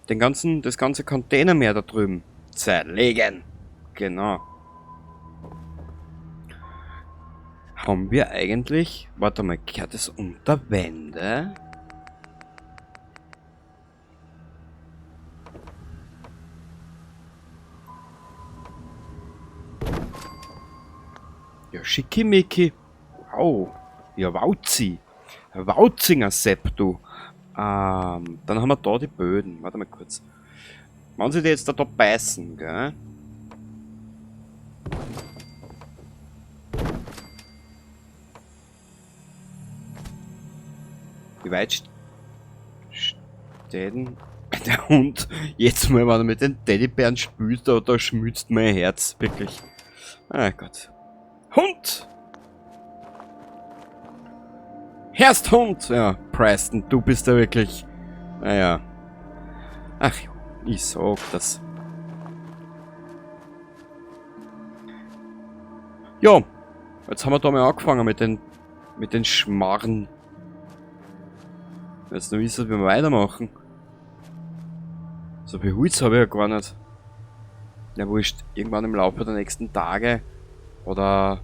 das ganze Containermeer da drüben zerlegen. Genau. Haben wir eigentlich... Warte mal, gehört das unter Wände? Ja, schickimicki. Wow. Ja, Wauzi. Wauzinger Sepp, du. Dann haben wir da die Böden. Warte mal kurz. Wenn sie die jetzt da beißen, gell? Wie weit steht denn der Hund jetzt mal, wenn er mit den Teddybären spielt, da schmilzt mein Herz, wirklich. Ah Gott. Hund! Herrst Hund! Ja, Preston, du bist ja wirklich... Naja. Ach, ich sag das. Ja, jetzt haben wir da mal angefangen mit den Schmarren. Jetzt noch wissen, wie wir weitermachen. So viel Holz habe ich ja gar nicht. Ja, wurscht. Irgendwann im Laufe der nächsten Tage. Oder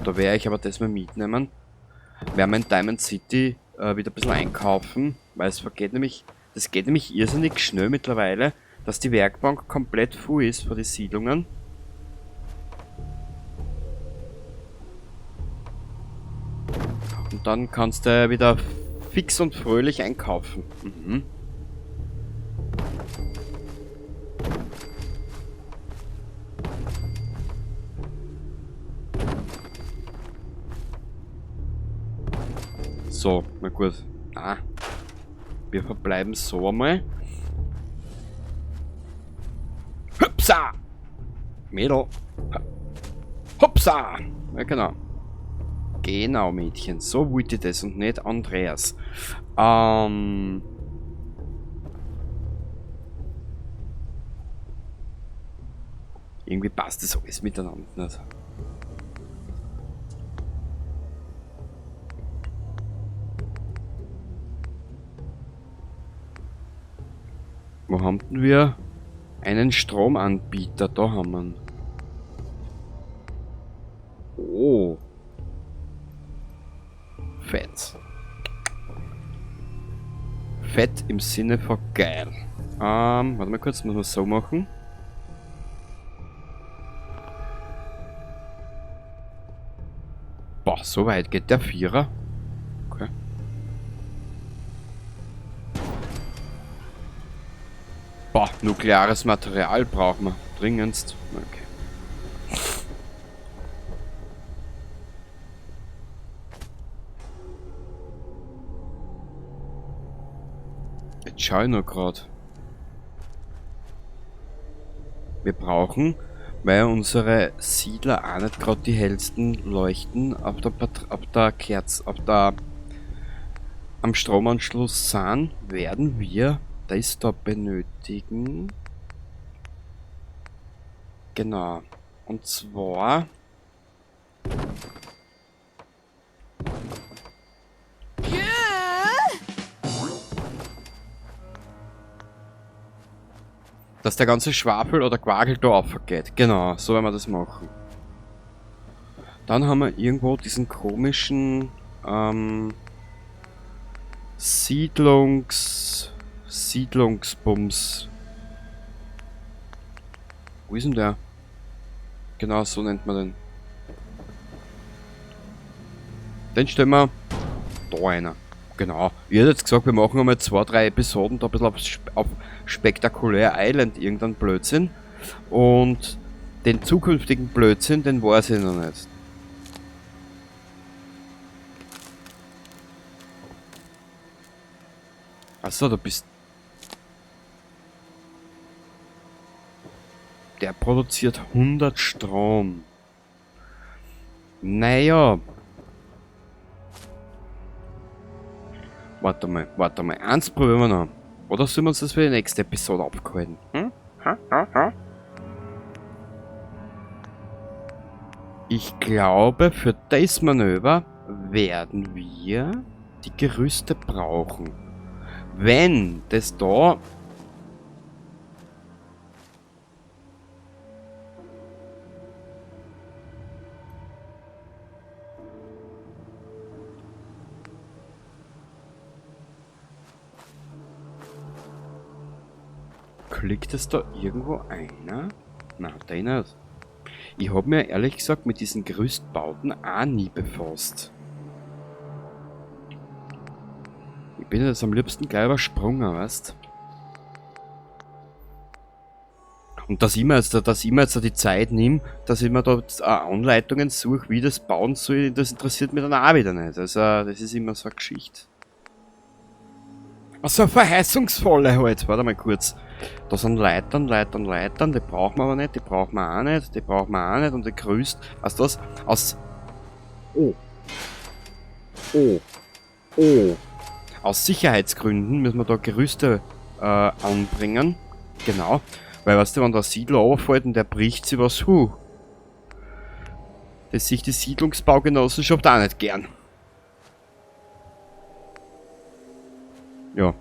da werde ich aber das mal mitnehmen. Werden wir in Diamond City wieder ein bisschen einkaufen. Weil das geht nämlich irrsinnig schnell mittlerweile, dass die Werkbank komplett voll ist für die Siedlungen. Und dann kannst du wieder fix und fröhlich einkaufen. Mhm. So, na gut. Ah. Wir verbleiben so einmal. Hupsa! Mädel. Hupsa! Ja, genau. Genau, Mädchen. So wollte ich das und nicht Andreas. Irgendwie passt das alles miteinander nicht. Wo haben wir einen Stromanbieter? Da haben wir ihn. Oh. Fett. Fett im Sinne von geil. Warte mal kurz, muss man so machen. Boah, so weit geht der Vierer. Okay. Boah, nukleares Material brauchen wir. Dringendst. Okay. Jetzt schau ich noch gerade. Wir brauchen, weil unsere Siedler auch nicht gerade die hellsten Leuchten am Stromanschluss sind, werden wir das da benötigen. Genau. Und zwar... dass der ganze Schwafel oder Quagel da aufgeht. Genau, so werden wir das machen. Dann haben wir irgendwo diesen komischen Siedlungsbums. Wo ist denn der? Genau, so nennt man den. Den stellen wir da einer. Genau. Ich hätte jetzt gesagt, wir machen einmal 2-3 Episoden da ein bisschen auf Spektakulär Island irgendeinen Blödsinn. Und den zukünftigen Blödsinn, den weiß ich noch nicht. Achso, du bist... Der produziert 100 Strom. Naja. Warte mal. Eins probieren wir noch. Oder sollen wir uns das für die nächste Episode abgehalten? Ich glaube, für das Manöver werden wir die Gerüste brauchen. Wenn das da Liegt es da irgendwo einer? Nein, hat er nicht. Ich habe mir ehrlich gesagt mit diesen Gerüstbauten auch nie befasst. Ich bin jetzt am liebsten gleich übersprungen, weißt? Und dass ich mir jetzt die Zeit nehme, dass ich mir da Anleitungen suche, wie das bauen soll, das interessiert mich dann auch wieder nicht. Also, das ist immer so eine Geschichte. Also, eine verheißungsvolle halt. Warte mal kurz. Da sind Leitern, die brauchen wir aber nicht, die brauchen wir auch nicht, die brauchen wir auch nicht und die grüßt. Weißt du was? Aus. Oh. Oh. Oh. Aus Sicherheitsgründen müssen wir da Gerüste anbringen. Genau. Weil, weißt du, wenn der Siedler runterfällt und der bricht sich was, das sieht die Siedlungsbaugenossenschaft auch nicht gern. Ja.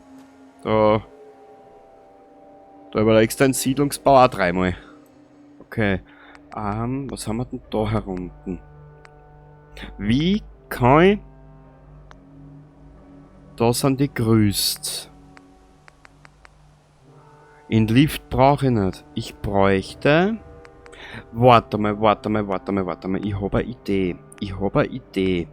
Da überlegst du einen Siedlungsbau auch dreimal. Okay. Was haben wir denn da herunten? Wie kann ich... Da sind die grüßt. In Lift brauche ich nicht. Ich bräuchte... Warte mal. Ich habe eine Idee.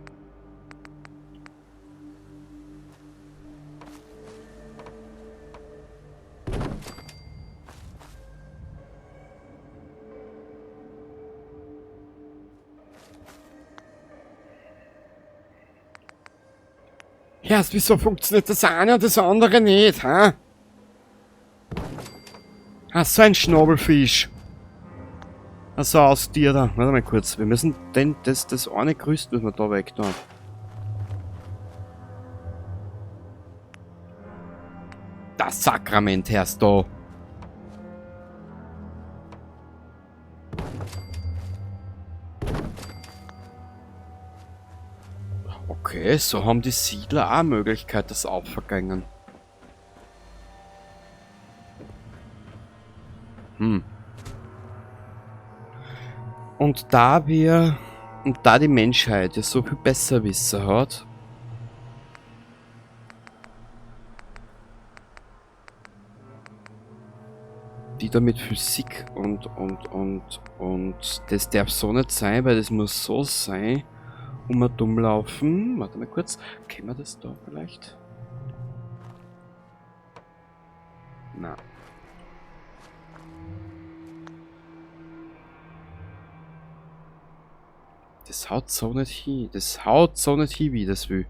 Ja, wieso funktioniert das eine und das andere nicht, hä? So ein Schnabelfisch. So aus dir da. Warte mal kurz. Wir müssen das eine Gerüst müssen wir da weg tun. Das Sakrament herrscht da. Okay, so haben die Siedler auch Möglichkeit, das aufvergängen. Und da die Menschheit ja so viel Besserwisser hat, die da mit Physik und das darf so nicht sein, weil das muss so sein, wir dumm laufen. Warte mal kurz, kennen wir das da vielleicht? Na. Das haut so nicht hin. Wie ich das will.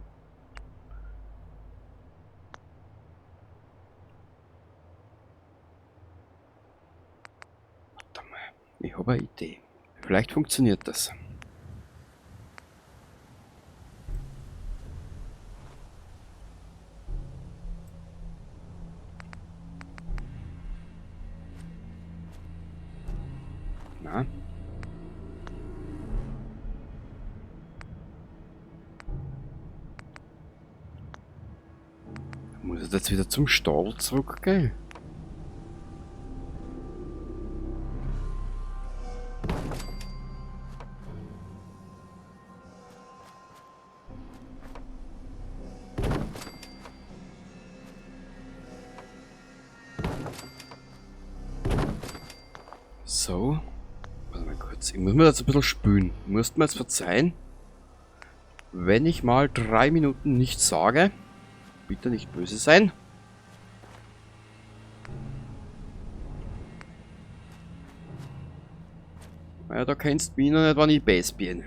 Warte mal. Ich habe eine Idee. Vielleicht funktioniert das. Na? Muss ich jetzt wieder zum Stall zurückgehen? So. Warte mal kurz. Ich muss mir jetzt ein bisschen spülen. Musst mir jetzt verzeihen, wenn ich mal 3 Minuten nichts sage. Bitte nicht böse sein. Ja, da kennst du mich noch nicht, wann ich Bass bin.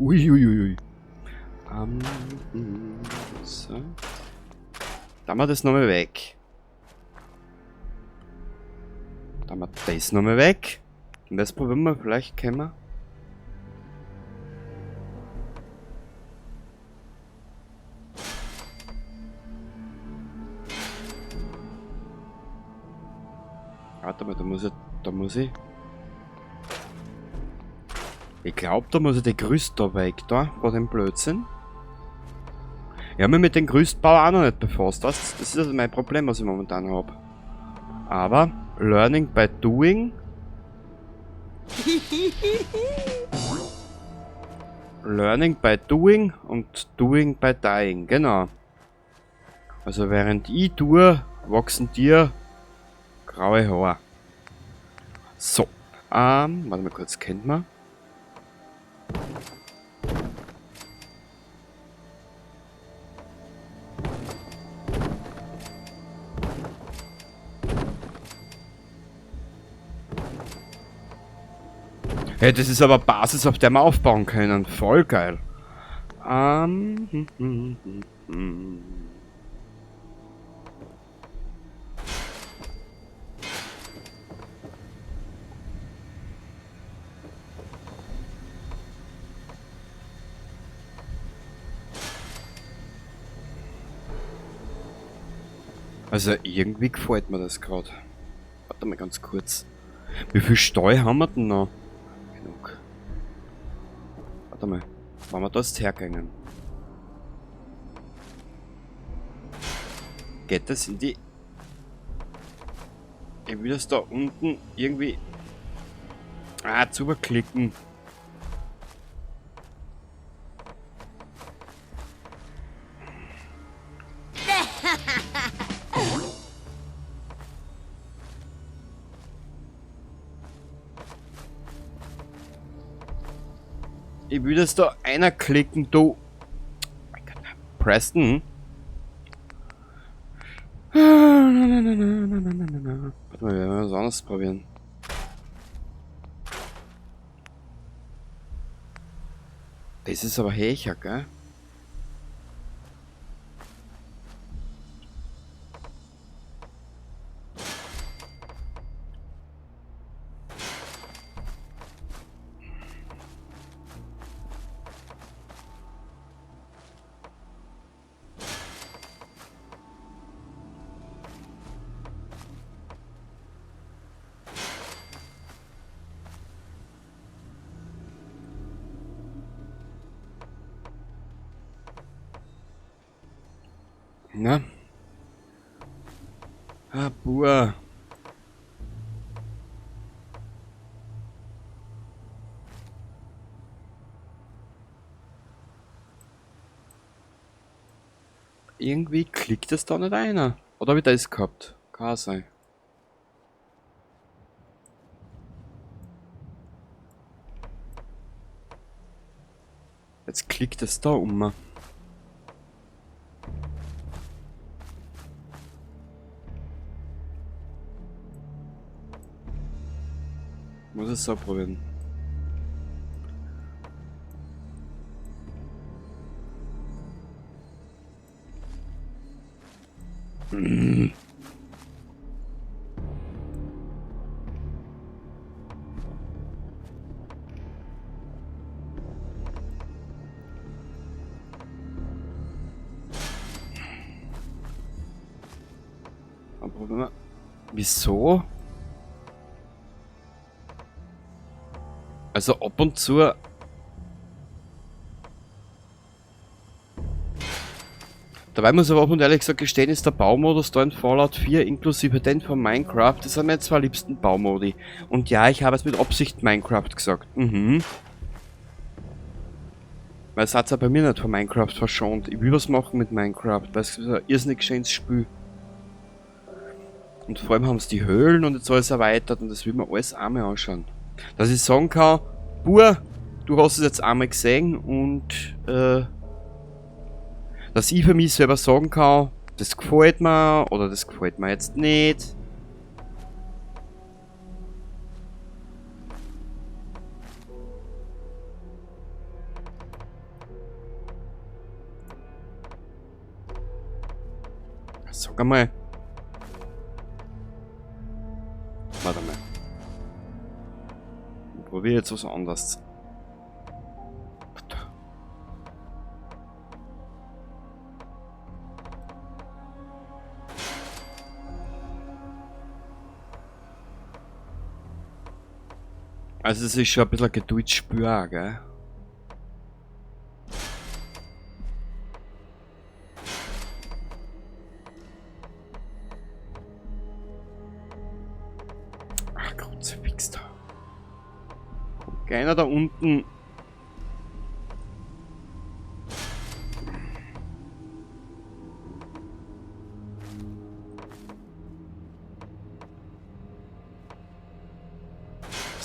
Uiuiui. So. Da haben wir das nochmal weg. Da haben wir das nochmal weg. Und das probieren wir, vielleicht können wir. Warte mal, da muss ich. Ich glaube, da muss ich die Gerüst da weg, da, vor dem Blödsinn. Ich habe mich mit dem Gerüstbau auch noch nicht befasst. Das ist also mein Problem, was ich momentan habe. Aber, Learning by Doing. Learning by Doing und Doing by Dying, genau. Also während ich tue, wachsen dir Graue Haare. So. Warte mal kurz, kennt man? Hey, das ist aber Basis, auf der wir aufbauen können. Voll geil. Also irgendwie gefällt mir das gerade. Warte mal ganz kurz. Wie viel Stall haben wir denn noch? Genug. Warte mal. Wenn wir da jetzt hergehen. Geht das in die... Ich will das da unten irgendwie... Zuberklicken. Ich will das da einer klicken, du. Preston. Warte mal, wir werden was anderes probieren. Das ist aber Hecher, gell? Na? Buah. Irgendwie klickt das da nicht einer. Oder habe ich das gehabt? Kann auch sein. Jetzt klickt es da um. Muss es so probieren. Aber wieso? Also ab und zu. Dabei muss ich aber auch und ehrlich gesagt gestehen, ist der Baumodus da in Fallout 4 inklusive den von Minecraft, das sind meine zwei liebsten Baumodi. Und ja, ich habe es mit Absicht Minecraft gesagt. Weil es hat ja bei mir nicht von Minecraft verschont. Ich will was machen mit Minecraft, weil es ist ein irrsinnig schönes Spiel. Und vor allem haben es die Höhlen und jetzt alles erweitert und das will man alles einmal anschauen. Dass ich sagen kann, Bur, du hast es jetzt einmal gesehen und dass ich für mich selber sagen kann, das gefällt mir oder das gefällt mir jetzt nicht. Sag einmal. Warte mal. Ich probiere jetzt was anderes. Also es ist schon ein bisschen ein Geduldsspiel auch, gell? Ach, Kruzifix da. Kommt einer da unten.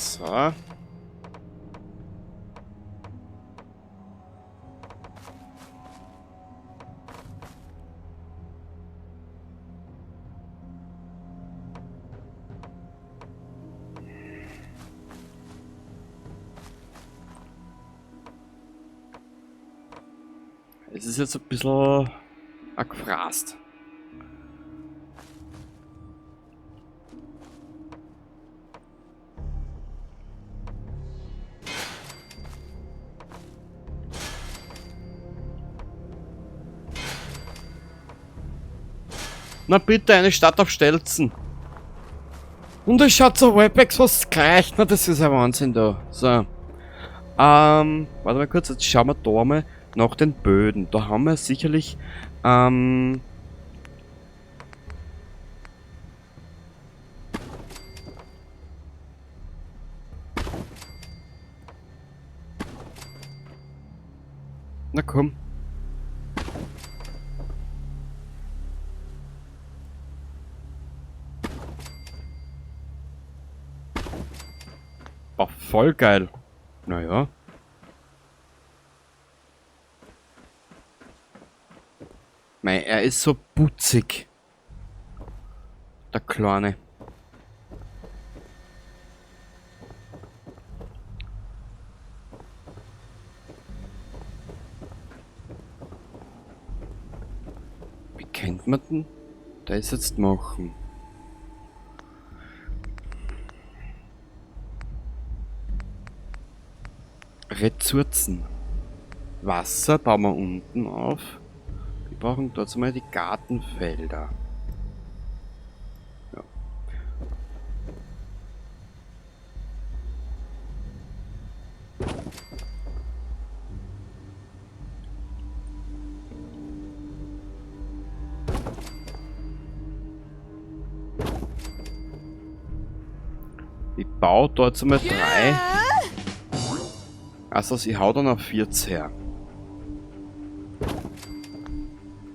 So. Es ist jetzt ein bisschen gefraßt. Na bitte, eine Stadt auf Stelzen. Und es schaut so halbwegs was gleich. Na, das ist ein Wahnsinn da. So. Warte mal kurz, jetzt schauen wir da mal nach den Böden. Da haben wir sicherlich, na komm. Oh, voll geil. Naja. Mei, er ist so putzig. Der Kleine. Wie kennt man den? Das jetzt machen. Ressourcen. Wasser bauen wir unten auf. Wir brauchen dort mal die Gartenfelder. Ja. Ich baue dort mal 3. Also ich hau dann auf 14 her.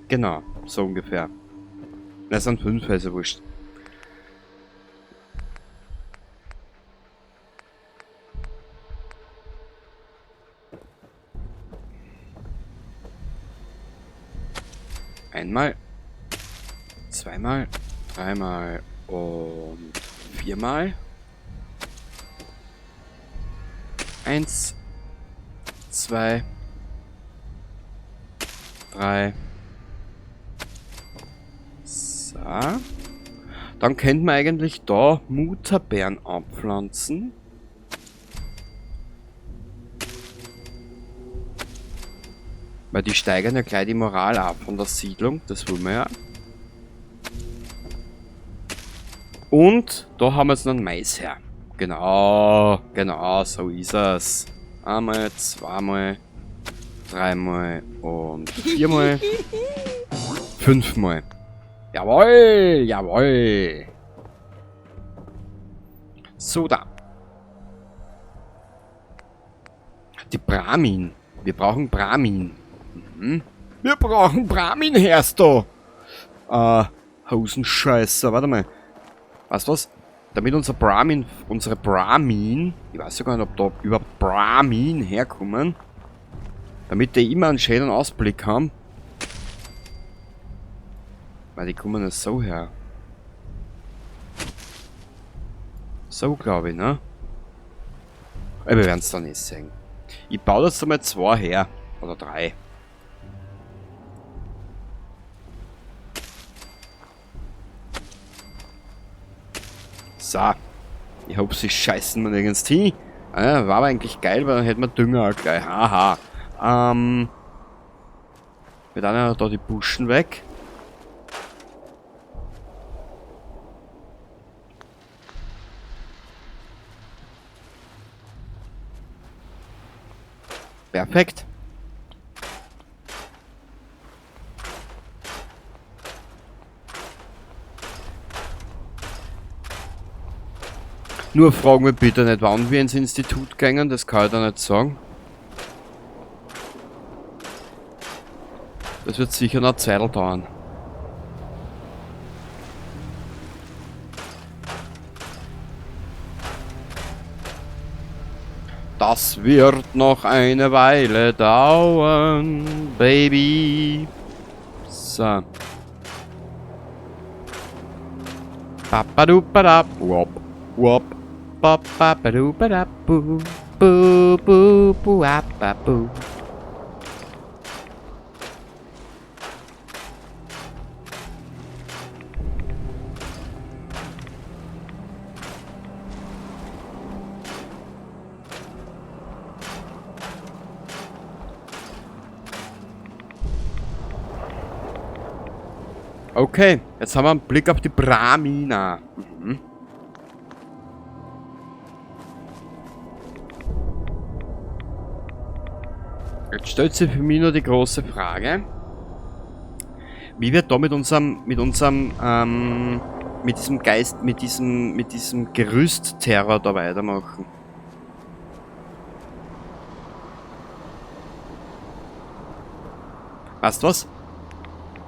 Genau, so ungefähr. Das sind 5, also wurscht. Einmal, zweimal, dreimal und 4-mal. 1, 2, 3. So. Dann könnte man eigentlich da Mutterbeeren anpflanzen. Weil die steigern ja gleich die Moral ab von der Siedlung, das wollen wir ja. Und da haben wir jetzt noch einen Mais her. Genau, genau, so ist es. Einmal, zweimal, dreimal und 4-mal. 5-mal. Jawohl, jawohl. So da. Die Brahmin. Wir brauchen Brahmin. Wir brauchen Brahmin, hörst du? Hosenscheiße, warte mal. Weißt du was? Damit unsere Brahmin, ich weiß ja gar nicht, ob da überhaupt Brahmin herkommen, damit die immer einen schönen Ausblick haben. Weil die kommen ja so her. So, glaube ich, ne? Aber wir werden es dann nicht sehen. Ich baue jetzt einmal 2 her. Oder 3. So. Ich hoffe, sie scheißen mir nirgends hin. War aber eigentlich geil, weil dann hätten wir Dünger auch gleich. Haha. Wir dann ja da die Buschen weg. Perfekt. Nur fragen wir bitte nicht, wann wir ins Institut gehen, das kann ich da nicht sagen. Das wird sicher noch eine Zeit dauern. Das wird noch eine Weile dauern, Baby. So. Papadupadap, wop, wop, papadupadap, bu, bu, bu, bu, bu. Okay, jetzt haben wir einen Blick auf die Brahmina. Mhm. Jetzt stellt sich für mich nur die große Frage, wie wir da mit diesem Geist, mit diesem Gerüstterror da weitermachen. Weißt du was?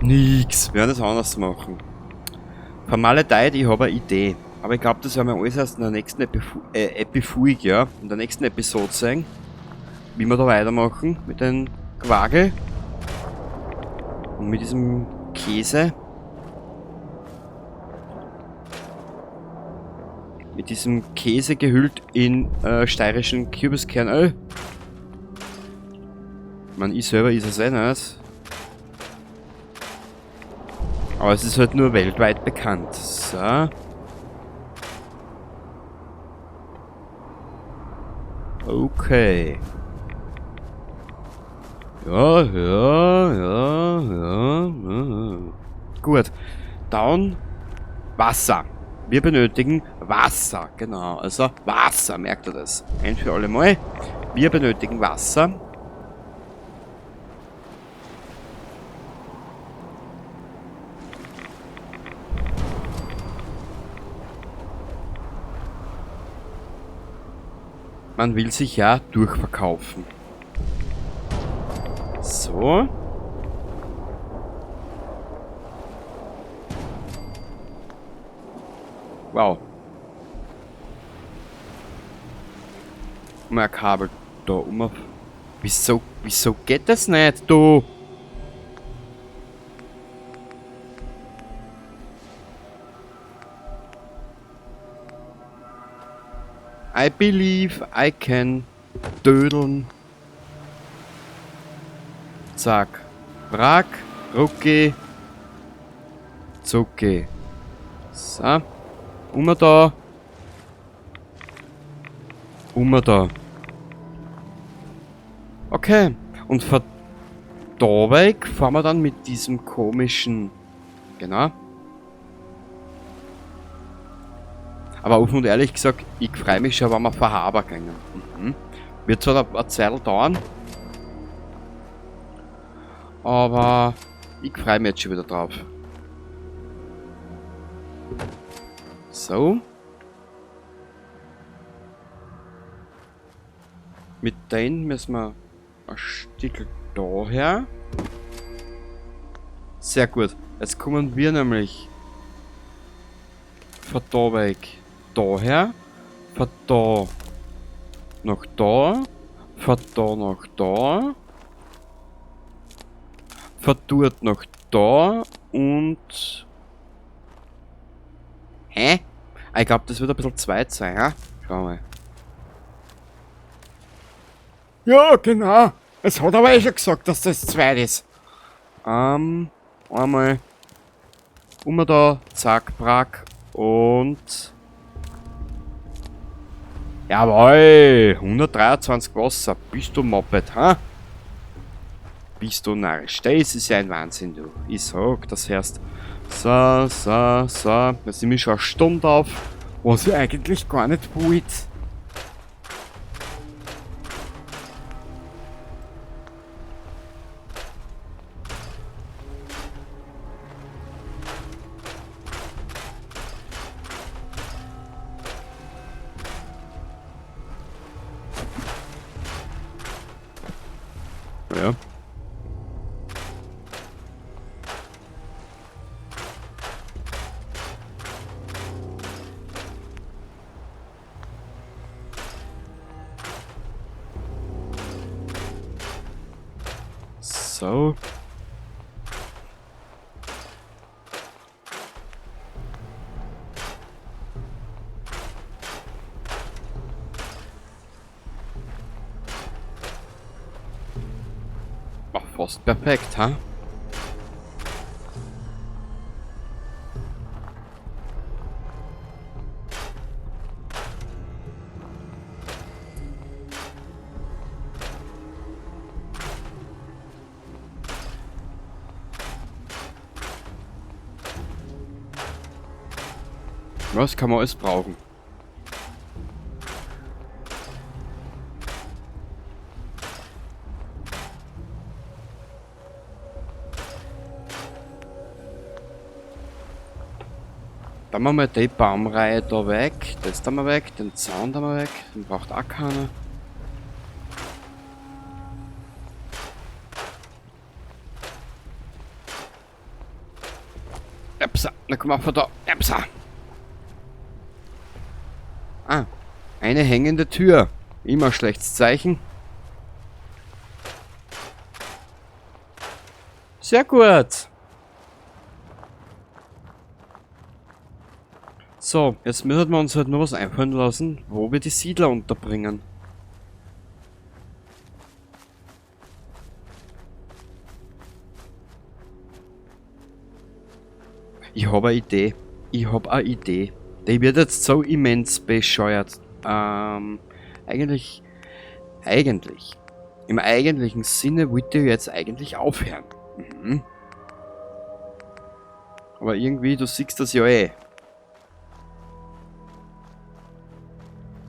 Nix, wir werden das anders machen. Vermaledeit, ich habe eine Idee. Aber ich glaube, das werden wir alles erst in der nächsten Epifuig, ja, in der nächsten Episode sehen, wie wir da weitermachen mit den Quagel und mit diesem Käse. Mit diesem Käse gehüllt in steirischen Kürbiskernöl. Ich selber ist es eh nicht. Aber es ist halt nur weltweit bekannt. So. Okay. Ja. Gut. Dann Wasser. Wir benötigen Wasser. Genau. Also Wasser, merkt ihr das? Ein für alle Mal. Wir benötigen Wasser. Man will sich ja durchverkaufen. So. Wow. Mal ein Kabel da um. Wieso geht das nicht, du? I believe I can dödeln. Zack. Brack, rucki, zucki. So. Da. Da. Okay. Und von da weg fahren wir dann mit diesem komischen... Genau. Aber offen und ehrlich gesagt, ich freue mich schon, wenn wir vor Haber gehen. Mhm. Wird zwar eine Zeit dauern, aber ich freue mich jetzt schon wieder drauf. So. Mit denen müssen wir ein Stück daher. Sehr gut. Jetzt kommen wir nämlich von da weg daher, von da nach da, von da nach da, von dort nach da und... Hä? Ich glaube, das wird ein bisschen zweit sein, ja? Schau mal. Ja, genau. Es hat aber eh schon gesagt, dass das zweit ist. Einmal da, zack, brack und... Jawohl, 123 Wasser. Bist du Moped, ha? Bist du narrisch? Das ist ja ein Wahnsinn, du. Ich sag, das heißt... So. Jetzt nehme ich schon eine Stunde auf, was ich eigentlich gar nicht wollte. Ja. So. Ach, fast perfekt, ha? Was kann man alles brauchen? Dann machen wir die Baumreihe da weg. Das da mal weg. Den Zaun da mal weg. Den braucht auch keiner. Epsa. Na komm mal von da. Epsa. Ah. Eine hängende Tür. Immer schlechtes Zeichen. Sehr gut. So, jetzt müssen wir uns halt nur was einfallen lassen, wo wir die Siedler unterbringen. Ich habe eine Idee. Ich habe eine Idee. Die wird jetzt so immens bescheuert. Eigentlich. Im eigentlichen Sinne wollte ich jetzt eigentlich aufhören. Mhm. Aber irgendwie, du siehst das ja eh.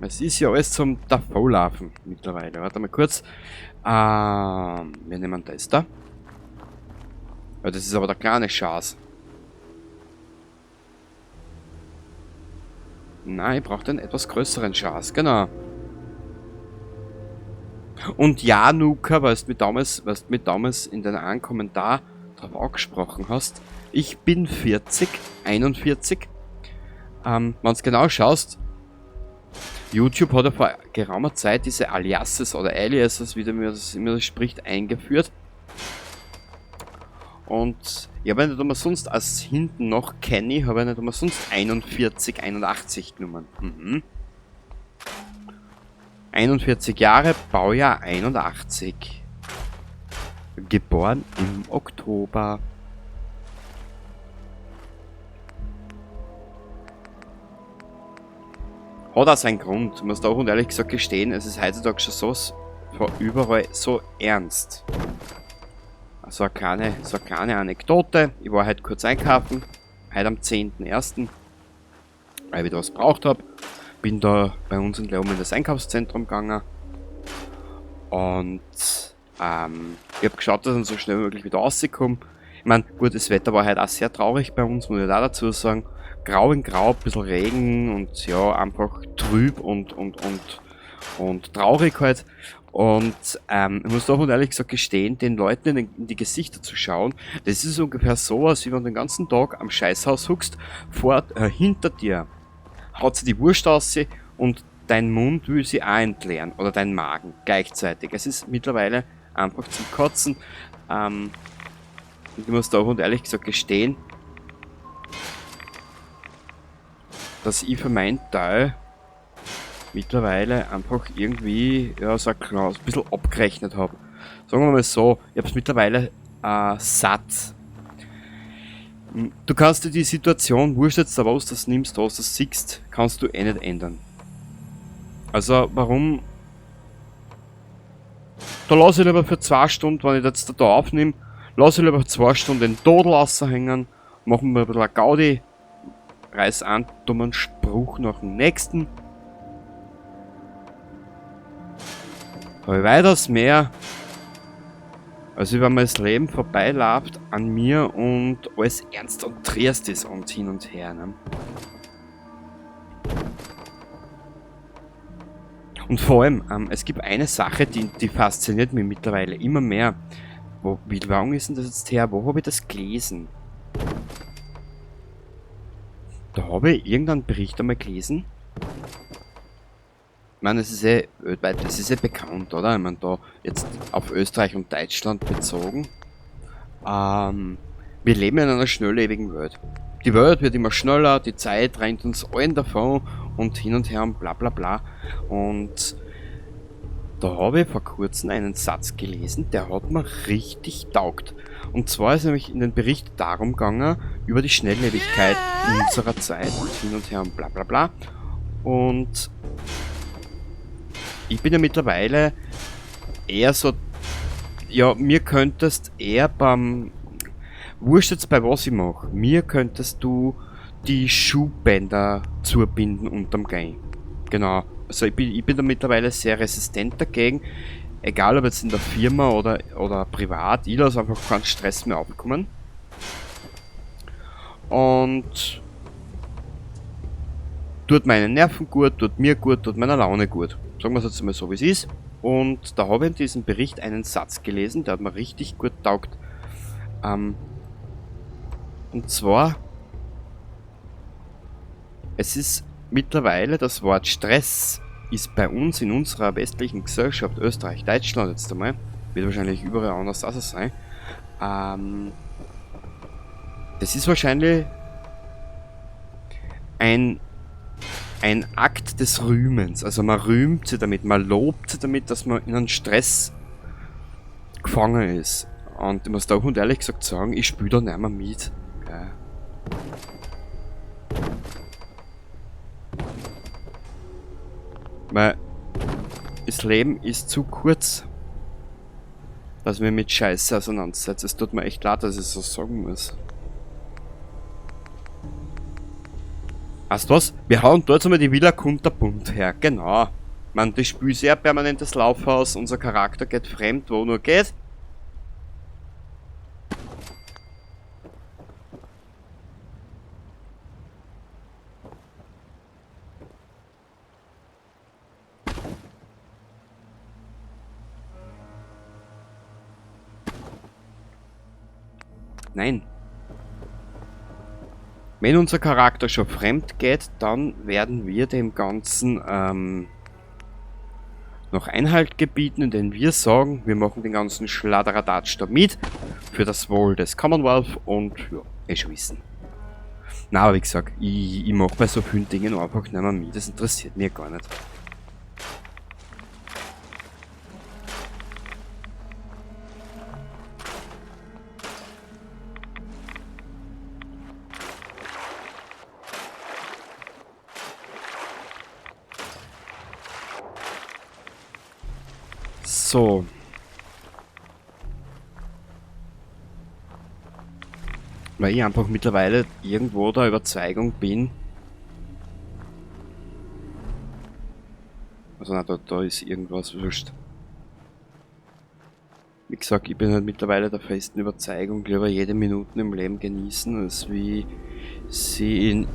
Es ist ja alles zum Davonlaufen mittlerweile. Warte mal kurz. Wir nehmen das da. Ja, das ist aber der kleine Schaß. Nein, ich brauche den etwas größeren Schaß, genau. Und ja, Nuka, weil du mich damals in deinem einen Kommentar darauf angesprochen hast, ich bin 41. Wenn du genau schaust, YouTube hat ja vor geraumer Zeit diese Aliases oder Aliases, wie man das immer spricht, eingeführt. Und ich habe nicht umsonst als hinten noch Kenny, habe ich nicht umsonst 81 genommen. 41 Jahre, Baujahr 81. Geboren im Oktober. Hat auch seinen Grund, muss da auch und ehrlich gesagt gestehen, es ist heutzutage schon so von überall so ernst. So eine kleine Anekdote. Ich war heute kurz einkaufen, heute am 10.01., weil ich wieder was braucht habe. Bin da bei uns in Leum in das Einkaufszentrum gegangen und ich habe geschaut, dass ich so schnell wie möglich wieder rauskomme. Ich meine, gut, das Wetter war heute auch sehr traurig bei uns, muss ich auch dazu sagen. Grau in Grau, ein bisschen Regen und ja, einfach trüb und traurig halt. Und ich muss doch und ehrlich gesagt gestehen, den Leuten in die Gesichter zu schauen, das ist ungefähr sowas, wie wenn du den ganzen Tag am Scheißhaus huckst, hinter dir haut sie die Wurst aus und dein Mund will sie auch entleeren oder dein Magen gleichzeitig. Es ist mittlerweile einfach zum Kotzen. Ich muss doch und ehrlich gesagt gestehen, dass ich für meinen Teil mittlerweile einfach irgendwie ja, so ein bisschen abgerechnet habe. Sagen wir mal so, ich habe es mittlerweile satt. Du kannst dir die Situation, wurscht jetzt was du das nimmst, was du das siehst, kannst du eh nicht ändern. Also warum? Da lasse ich lieber für 2 Stunden, wenn ich jetzt da aufnehme, lasse ich lieber 2 Stunden den Todel raushängen, machen wir ein bisschen eine Gaudi, reiß einen dummen Spruch nach dem nächsten. Habe ich weitaus mehr, als wenn mir das Leben vorbeiläuft an mir und alles ernst und trist ist und hin und her. Ne? Und vor allem, es gibt eine Sache, die fasziniert mich mittlerweile immer mehr. Wie lange ist denn das jetzt her? Wo habe ich das gelesen? Da habe ich irgendeinen Bericht einmal gelesen. Ich meine, das ist weltweit, das ist bekannt, oder? Ich meine, da jetzt auf Österreich und Deutschland bezogen. Wir leben in einer schnelllebigen Welt. Die Welt wird immer schneller, die Zeit rennt uns allen davon und hin und her und bla bla bla. Und da habe ich vor kurzem einen Satz gelesen, der hat mir richtig taugt. Und zwar ist nämlich in den Bericht darum gegangen, über die Schnelllebigkeit unserer Zeit und hin und her und bla bla bla. Und ich bin ja mittlerweile eher so, ja, mir könntest eher beim, wurscht jetzt bei was ich mache, mir könntest du die Schuhbänder zubinden unterm Bein. Genau. Also ich bin da mittlerweile sehr resistent dagegen. Egal ob jetzt in der Firma oder privat, ich lasse einfach keinen Stress mehr aufkommen. Und tut meinen Nerven gut, tut mir gut, tut meiner Laune gut. Sagen wir es jetzt mal so, wie es ist. Und da habe ich in diesem Bericht einen Satz gelesen, der hat mir richtig gut taugt. Und zwar, es ist mittlerweile das Wort Stress ist bei uns in unserer westlichen Gesellschaft, Österreich, Deutschland jetzt einmal, wird wahrscheinlich überall anders als es sein, das ist wahrscheinlich ein Akt des Rühmens. Also man rühmt sie damit, man lobt sie damit, dass man in einen Stress gefangen ist. Und ich muss da und ehrlich gesagt sagen, ich spiele da nicht mehr mit. Ja. Weil das Leben ist zu kurz, dass wir mit Scheiße auseinandersetzen. Es tut mir echt leid, dass ich so sagen muss. Weißt du was? Wir hauen dort einmal die Villa kunterbunt her. Genau. Man, das Spiel ist ja permanentes Laufhaus. Unser Charakter geht fremd, wo nur geht. Nein. Wenn unser Charakter schon fremd geht, dann werden wir dem Ganzen noch Einhalt gebieten, indem wir sagen, wir machen den ganzen Schladderadatsch da mit für das Wohl des Commonwealth und ja, eh schon wissen. Na, aber wie gesagt, ich mache bei so vielen Dingen einfach nicht mehr mit, das interessiert mich gar nicht. So. Weil ich einfach mittlerweile irgendwo der Überzeugung bin. Also na, da ist irgendwas wurscht. Wie gesagt, ich bin halt mittlerweile der festen Überzeugung, lieber jede Minute im Leben genießen, als wie sie in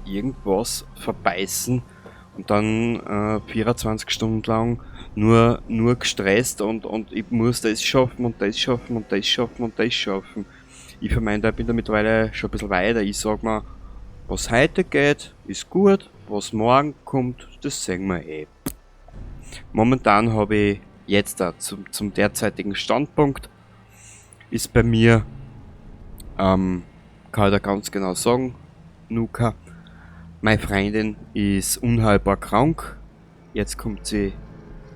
irgendwas verbeißen und dann 24 Stunden lang nur gestresst und ich muss das schaffen und das schaffen und das schaffen und das schaffen. Ich für meinen Teil bin da mittlerweile schon ein bisschen weiter. Ich sag mal, was heute geht, ist gut, was morgen kommt, das sehen wir eh. Momentan habe ich jetzt da zum derzeitigen Standpunkt ist bei mir, kann ich da ganz genau sagen, Nuka, meine Freundin ist unheilbar krank. Jetzt kommt sie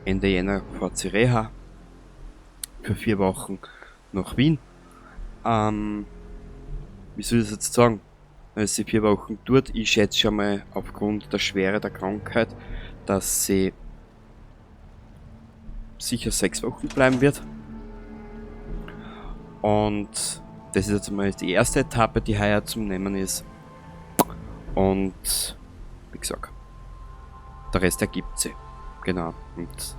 Ende Jänner, fährt sie Reha für 4 Wochen nach Wien. Wie soll ich das jetzt sagen? Wenn sie 4 Wochen tut, ich schätze schon mal aufgrund der Schwere der Krankheit, dass sie sicher 6 Wochen bleiben wird. Und das ist jetzt mal die erste Etappe, die heuer zum Nehmen ist. Und wie gesagt, der Rest ergibt sie. Genau. Und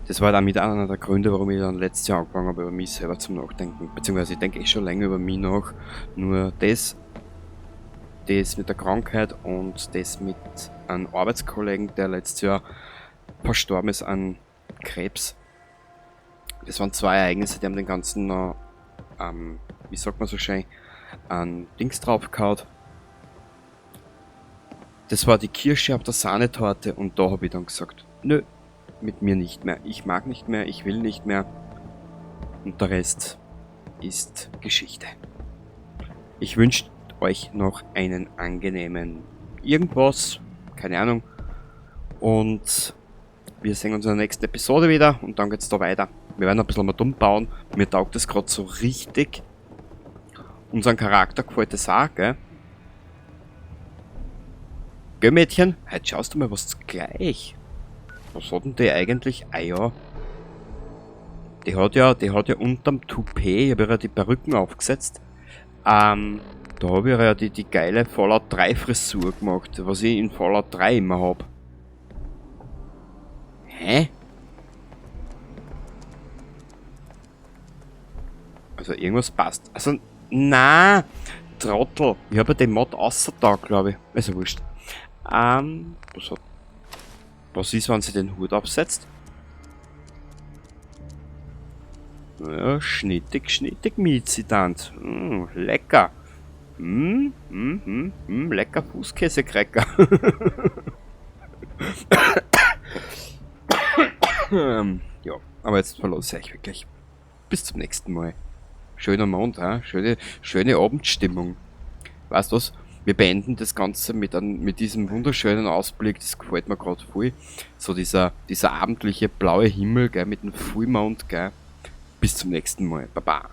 das war damit einer der Gründe, warum ich dann letztes Jahr angefangen habe, über mich selber zum Nachdenken. Beziehungsweise ich denke eh schon länger über mich nach. Nur das mit der Krankheit und das mit einem Arbeitskollegen, der letztes Jahr verstorben ist an Krebs. Das waren 2 Ereignisse, die haben den ganzen noch, wie sagt man so schön, an Dings drauf gehauen. Das war die Kirsche auf der Sahnetorte und da habe ich dann gesagt, nö, mit mir nicht mehr. Ich mag nicht mehr, ich will nicht mehr. Und der Rest ist Geschichte. Ich wünsche euch noch einen angenehmen irgendwas, keine Ahnung. Und wir sehen uns in der nächsten Episode wieder und dann geht's da weiter. Wir werden ein bisschen mal dumm bauen. Mir taugt das gerade so richtig. Unseren Charakter gefällt das auch, gell? Gell, Mädchen? Heute schaust du mal was gleich. Was hat denn die eigentlich? Ah ja. Die hat ja unterm Toupet, ich habe ja die Perücken aufgesetzt. Da habe ich ja die geile Fallout 3 Frisur gemacht, was ich in Fallout 3 immer hab. Hä? Also irgendwas passt. Also, na, Trottel. Ich habe ja den Mod außer da, glaube ich. Also wurscht. Was ist, wenn sie den Hut absetzt? Ja, schnittig Mietzitant. Lecker. Lecker Fußkäsekräcker. Ja, aber jetzt verlasse ich wirklich. Bis zum nächsten Mal. Schöner Mond, schöne Abendstimmung. Weißt du was? Wir beenden das Ganze mit diesem wunderschönen Ausblick, das gefällt mir gerade voll. So dieser abendliche blaue Himmel, gell, mit dem Vollmond, gell. Bis zum nächsten Mal. Baba.